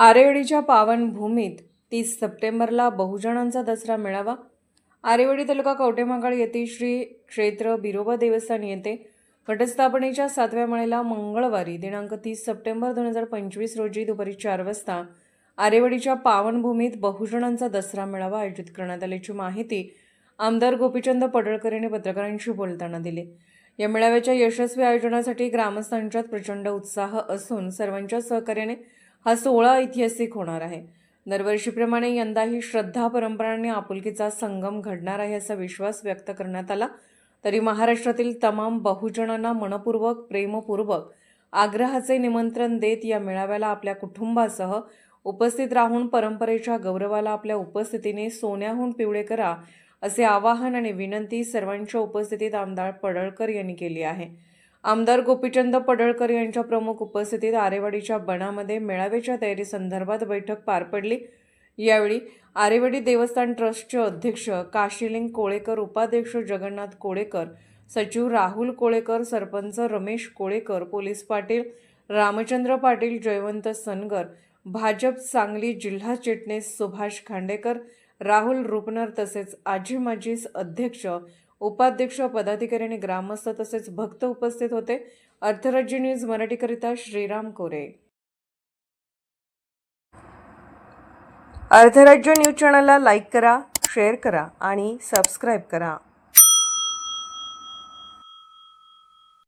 आरेवाडीच्या पावनभूमीत 30 सप्टेंबरला बहुजनांचा दसरा मेळावा. आरेवाडी तालुका कवठेमहांकाळ येथे श्री क्षेत्र बिरोबा देवस्थान येथे घटस्थापनेच्या 7व्या माळेला मंगळवारी दिनांक 30 सप्टेंबर 2025 रोजी दुपारी 4 वाजता आरेवाडीच्या पावनभूमीत बहुजनांचा दसरा मेळावा आयोजित करण्यात आल्याची माहिती आमदार गोपीचंद पडळकर यांनी पत्रकारांशी बोलताना दिली. या मेळाव्याच्या यशस्वी आयोजनासाठी ग्रामस्थांच्यात प्रचंड उत्साह असून सर्वांच्या सहकार्याने हा सोहळा ऐतिहासिक होणार आहे. दरवर्षीप्रमाणे यंदाही श्रद्धा, परंपरा आणि आपुलकीचा संगम घडणार आहे असा विश्वास व्यक्त करण्यात आला. तरी महाराष्ट्रातील तमाम बहुजनांना मनपूर्वक, प्रेमपूर्वक आग्रहाचे निमंत्रण देत या मेळाव्याला आपल्या कुटुंबासह उपस्थित राहून परंपरेच्या गौरवाला आपल्या उपस्थितीने सोन्याहून पिवळे करा असे आवाहन आणि विनंती सर्वांच्या उपस्थितीत आमदार पडळकर यांनी केली आहे. आमदार गोपीचंद पडळकर यांच्या प्रमुख उपस्थितीत आरेवाडीच्या बनामध्ये मेळाव्याच्या तयारीसंदर्भात बैठक पार पडली. यावेळी आरेवाडी देवस्थान ट्रस्टचे अध्यक्ष काशीलिंग कोळेकर, उपाध्यक्ष जगन्नाथ कोळेकर, सचिव राहुल कोळेकर, सरपंच रमेश कोळेकर, पोलीस पाटील रामचंद्र पाटील, जयवंत सनगर, भाजप सांगली जिल्हा चिटणीस सुभाष खांडेकर, राहुल रुपनर तसेच आजी माजी अध्यक्ष, उपाध्यक्ष, पदाधिकारी आणि ग्रामस्थ तसेच भक्त उपस्थित होते. अर्थराज्य न्यूज मराठीकरिता श्रीराम कोरे. अर्थराज्य न्यूज चॅनलला लाईक करा, शेअर करा आणि सबस्क्राईब करा.